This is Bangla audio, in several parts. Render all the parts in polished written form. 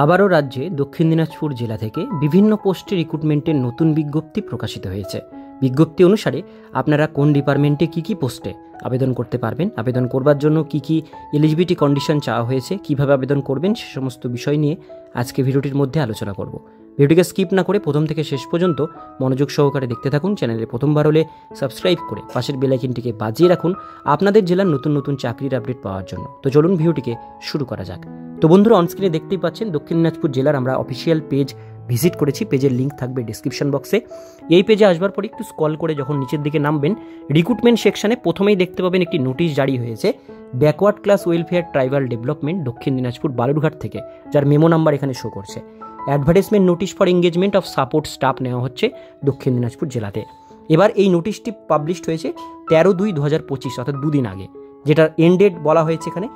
আবারও রাজ্যে দক্ষিণ দিনাজপুর জেলা থেকে বিভিন্ন পোস্টে রিক্রুটমেন্টের নতুন বিজ্ঞপ্তি প্রকাশিত হয়েছে। বিজ্ঞপ্তি অনুসারে আপনারা কোন ডিপার্টমেন্টে কী পোস্টে আবেদন করতে পারবেন, আবেদন করবার জন্য কী এলিজিবিলিটি কন্ডিশন চাওয়া হয়েছে, কিভাবে আবেদন করবেন, সে সমস্ত বিষয় নিয়ে আজকে ভিডিওটির মধ্যে আলোচনা করব। ভিডিওটিকে স্কিপ না করে প্রথম থেকে শেষ পর্যন্ত মনোযোগ সহকারে দেখতে থাকুন। চ্যানেলে প্রথমবার হলে সাবস্ক্রাইব করে পাশের বেল আইকনটিকে বাজিয়ে রাখুন আপনাদের জেলার নতুন নতুন চাকরির আপডেট পাওয়ার জন্য। তো চলুন ভিডিওটিকে শুরু করা যাক। তো বন্ধুরা, অনস্ক্রিনে দেখতেই পাচ্ছেন দক্ষিণ দিনাজপুর জেলার আমরা অফিসিয়াল পেজ ভিজিট করেছি। পেজের লিঙ্ক থাকবে ডিসক্রিপশন বক্সে। এই পেজে আসবার পরে একটু স্ক্রল করে যখন নিচের দিকে নামবেন, রিক্রুটমেন্ট সেকশনে প্রথমেই দেখতে পাবেন একটি নোটিশ জারি হয়েছে backward class welfare tribal development দক্ষিণ দিনাজপুর বালুরঘাট থেকে, যার মেমো নাম্বার এখানে শো করছে। Advertisement notice for engagement of support staff নেওয়া হচ্ছে দক্ষিণ দিনাজপুর জেলাতে। এবার এই নোটিশটি পাবলিশড হয়েছে 13/2/2025 অর্থাৎ দুদিন আগে, যেটার এন্ড ডেট বলা হয়েছে এখানে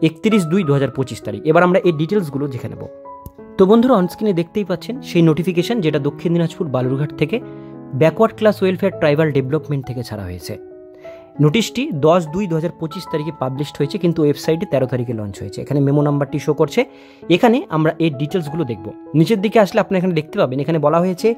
31/2/2025 তারিখ। এবার আমরা এই ডিটেলসগুলো দেখে নেব। তো বন্ধুরা, অনস্ক্রিনে দেখতেই পাচ্ছেন সেই নোটিফিকেশন যেটা দক্ষিণ দিনাজপুর বালুরঘাট থেকে backward class welfare tribal development থেকে ছাড়া হয়েছে। নোটিশটি 10/2/2025 তারিখে পাবলিশড হয়েছে, কিন্তু ওয়েবসাইটে 13 তারিখে লঞ্চ হয়েছে। এখানে মেমো নাম্বারটি শো করছে। এখানে আমরা এই ডিটেলসগুলো দেখব। নিচের দিকে আসলে আপনি এখানে দেখতে পাবেন, এখানে বলা হয়েছে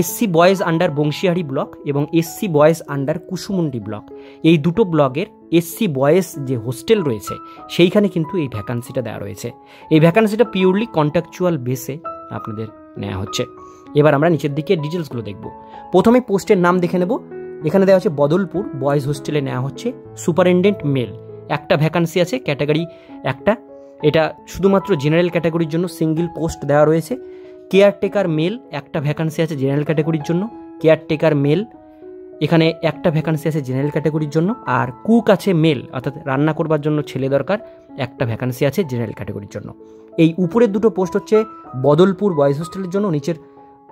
SC boys under Bansihari block এবং SC boys under Kushmandi block, এই দুটো ব্লকের এসসি বয়েজ যে হোস্টেল রয়েছে সেইখানে কিন্তু এই ভ্যাকান্সিটা দেওয়া রয়েছে। এই ভ্যাকান্সিটা পিওরলি কন্ট্রাকচুয়াল বেসে আপনাদের নেওয়া হচ্ছে। এবার আমরা নিচের দিকে ডিটেলসগুলো দেখব। প্রথমে পোস্টের নাম দেখে নেব। এখানে দেওয়া হচ্ছে বদলপুর বয়েজ হোস্টেলে নেওয়া হচ্ছে সুপারিনটেন্ডেন্ট মেল। একটা ভ্যাকান্সি আছে, ক্যাটাগরি একটা, এটা শুধুমাত্র জেনারেল ক্যাটাগরির জন্য সিঙ্গেল পোস্ট দেওয়া রয়েছে। কেয়ারটেকার মেল একটা ভ্যাকান্সি আছে জেনারেল ক্যাটাগরির জন্য, কেয়ারটেকার মেল এখানে একটা ভ্যাকান্সি আছে জেনারেল ক্যাটাগরির জন্য। আর কুক আছে মেল, অর্থাৎ রান্না করবার জন্য ছেলে দরকার, একটা ভ্যাকান্সি আছে জেনারেল ক্যাটাগরির জন্য। এই উপরের দুটো পোস্ট হচ্ছে বদলপুর বয়েজ হোস্টেলের জন্য, নিচের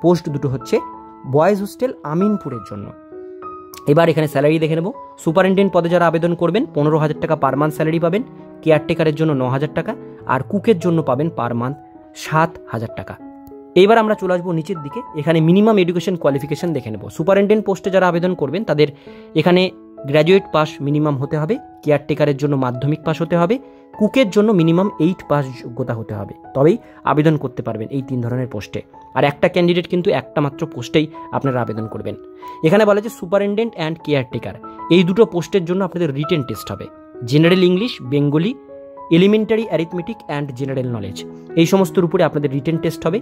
পোস্ট দুটো হচ্ছে বয়েজ হোস্টেল আমিনপুরের জন্য। এবার এখানে স্যালারি দেখে নেব। সুপারিনটেন্ডেন্ট পদে যারা আবেদন করবেন 15,000 টাকা পার মান্থ স্যালারি পাবেন, কেয়ারটেকারের জন্য 9,000 টাকা, আর কুকের জন্য পাবেন পার মান্থ 7,000 টাকা। এইবার আমরা চলে আসবো নিচের দিকে। এখানে মিনিমাম এডুকেশন কোয়ালিফিকেশন দেখে নেব। সুপারিনটেন্ডেন্ট পোস্টে যারা আবেদন করবেন তাদের এখানে গ্র্যাজুয়েট পাস মিনিমাম হতে হবে, কেয়ারটেকারের জন্য মাধ্যমিক পাস হতে হবে, কুকের জন্য মিনিমাম 8 পাস যোগ্যতা হতে হবে, তবেই আবেদন করতে পারবেন এই 3 ধরনের পোস্টে। আর একটা ক্যান্ডিডেট কিন্তু একটা মাত্র পোস্টেই আপনারা আবেদন করবেন। এখানে বলা যে সুপারিনটেন্ডেন্ট অ্যান্ড কেয়ারটেকার এই দুটো পোস্টের জন্য আপনাদের রিটেন টেস্ট হবে। General English, Bengali, elementary arithmetic and general knowledge, এই সমস্তর উপরে আপনাদের রিটেন টেস্ট হবে।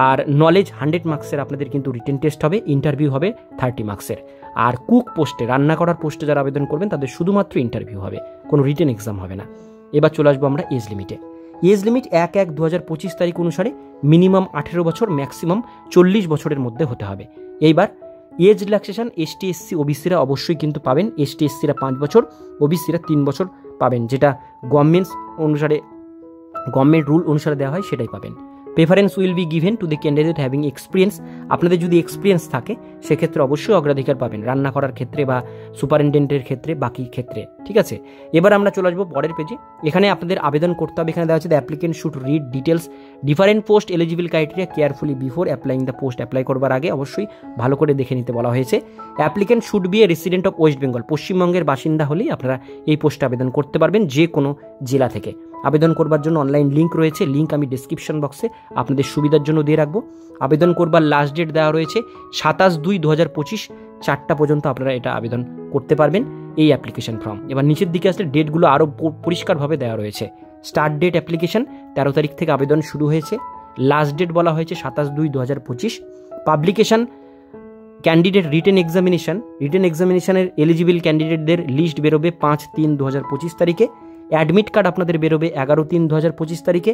আর নলেজ 100 মার্কসের আপনাদের কিন্তু রিটেন টেস্ট হবে, ইন্টারভিউ হবে 30 মার্কসের। আর কুক পোস্টে, রান্না করার পোস্টে যারা আবেদন করবেন তাদের শুধুমাত্র ইন্টারভিউ হবে, কোনো রিটেন এক্সাম হবে না। এবার চলে আসবো আমরা এজ লিমিটে। এজ লিমিট 1/1/2025 তারিখ অনুসারে মিনিমাম 18 বছর, ম্যাক্সিমাম 40 বছরের মধ্যে হতে হবে। এইবার এজ রিল্যাক্সেশন এসটি এসসি ওবিসিরা অবশ্যই কিন্তু পাবেন। এসটি এসসিরা 5 বছর, ওবিসিরা 3 বছর পাবেন, যেটা গভর্নমেন্ট রুল অনুসারে দেওয়া হয় সেটাই পাবেন। Preference will be given to the candidate having experience, আপনাদের যদি এক্সপিরিয়েন্স থাকে সেক্ষেত্রে অবশ্যই অগ্রাধিকার পাবেন, রান্না করার ক্ষেত্রে বা সুপারিনটেন্ডেন্টের ক্ষেত্রে, বাকি ক্ষেত্রে, ঠিক আছে। এবার আমরা চলে আসবো পরের পেজে। এখানে আপনাদের আবেদন করতে হবে। এখানে দেওয়া হচ্ছে the applicant should read details different post eligible criteria carefully before applying the post. Apply করবার আগে অবশ্যই ভালো করে দেখে নিতে বলা হয়েছে। Applicant should B A resident of West Bengal, পশ্চিমবঙ্গের বাসিন্দা হলেই আপনারা এই পোস্টে আবেদন করতে পারবেন যে কোনো জেলা থেকে। আবেদন করবার জন্য অনলাইন লিঙ্ক রয়েছে, লিঙ্ক আমি ডিসক্রিপশন বক্সে আপনাদের সুবিধার জন্য দিয়ে রাখবো। আবেদন করবার লাস্ট ডেট দেওয়া রয়েছে 27/2/2025 4টা পর্যন্ত আপনারা এটা আবেদন করতে পারবেন এই অ্যাপ্লিকেশন ফর্ম। এবার নিচের দিকে আসলে ডেটগুলো আরও পরিষ্কারভাবে দেওয়া রয়েছে। স্টার্ট ডেট অ্যাপ্লিকেশন 13 তারিখ থেকে আবেদন শুরু হয়েছে, লাস্ট ডেট বলা হয়েছে 27/2/2025। পাবলিকেশন ক্যান্ডিডেট রিটেন এক্সামিনেশনের এলিজিবল ক্যান্ডিডেটদের লিস্ট বেরোবে 5/3/2025 তারিখে। অ্যাডমিট কার্ড আপনাদের বেরোবে 11/3/2025 তারিখে।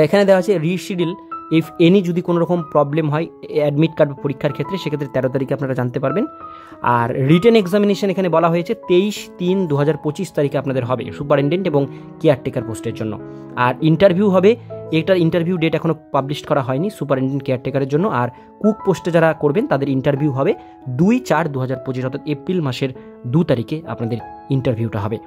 এখানে দেওয়া আছে রিশিডিউল ইফ এনি, যদি কোনো রকম প্রবলেম হয় অ্যাডমিট কার্ড পরীক্ষার ক্ষেত্রে সেক্ষেত্রে 13 তারিখে আপনারা জানতে পারবেন। আর রিটেন এক্সামিনেশন এখানে বলা হয়েছে 23/3/2025 তারিখে আপনাদের হবে সুপারিনটেন্ডেন্ট এবং কেয়ারটেকার পোস্টের জন্য। আর ইন্টারভিউ হবে, এটার ইন্টারভিউ ডেট এখনও পাবলিশ করা হয়নি সুপারিনটেন্ডেন্ট কেয়ারটেকারের জন্য। আর কুক পোস্টে যারা করবেন তাদের ইন্টারভিউ হবে 2/4/2025 অর্থাৎ এপ্রিল মাসের 2 তারিখে আপনাদের ইন্টারভিউটা হবে।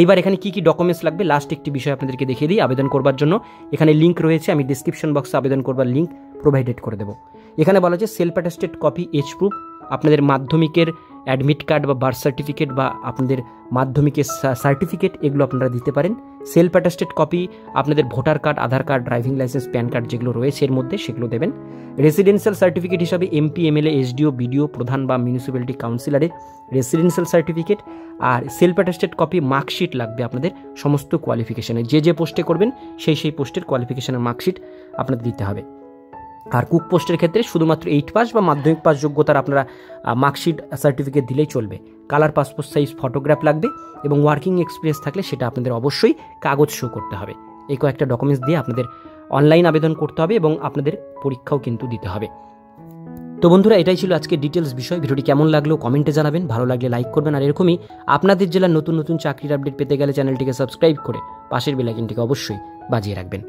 এইবার এখানে কি ডকুমেন্টস লাগবে লাস্ট একটি বিষয় আপনাদেরকে দেখিয়ে দিই। আবেদন করবার জন্য এখানে লিঙ্ক রয়েছে, আমি ডিসক্রিপশন বক্সে আবেদন করবার লিঙ্ক প্রোভাইডেড করে দেবো। এখানে বলা হচ্ছে self attested copy age proof, আপনাদের মাধ্যমিকের অ্যাডমিট কার্ড বা বার্থ সার্টিফিকেট বা আপনাদের মাধ্যমিকের সার্টিফিকেট এগুলো আপনারা দিতে পারেন। সেলফ অ্যাটাস্টেড কপি আপনাদের voter card, Aadhaar card, driving licence, PAN card যেগুলো রয়েছে এর মধ্যে সেগুলো দেবেন। রেসিডেন্সিয়াল সার্টিফিকেট হিসাবে এমপি, এমএলএ, এসডিও, বিডিও, প্রধান বা মিউনিসিপ্যালিটি কাউন্সিলরের রেসিডেন্সিয়াল সার্টিফিকেট আর সেলফ অ্যাটাস্টেড কপি মার্কশিট লাগবে আপনাদের সমস্ত কোয়ালিফিকেশনে। যে পোস্টে করবেন সেই পোস্টের কোয়ালিফিকেশনের মার্কশিট আপনাদের দিতে হবে। আর কুক পোস্টের ক্ষেত্রে শুধুমাত্র 8 পাস বা মাধ্যমিক পাস যোগ্যতার আপনারা মার্কশিট সার্টিফিকেট দিলেই চলবে। কালার পাসপোর্ট সাইজ ফটোগ্রাফ লাগবে এবং ওয়ার্কিং এক্সপিরিয়েন্স থাকলে সেটা আপনাদের অবশ্যই কাগজ শো করতে হবে। এই কয়েকটা ডকুমেন্টস দিয়ে আপনাদের অনলাইন আবেদন করতে হবে এবং আপনাদের পরীক্ষাও কিন্তু দিতে হবে। তো বন্ধুরা, এটাই ছিল আজকে ডিটেলস বিষয়। ভিডিওটি কেমন লাগলো কমেন্টে জানাবেন, ভালো লাগলে লাইক করবেন, আর এরকমই আপনাদের জেলার নতুন নতুন চাকরির আপডেট পেতে গেলে চ্যানেলটিকে সাবস্ক্রাইব করে পাশের বেল আইকনটিকে অবশ্যই বাজিয়ে রাখবেন।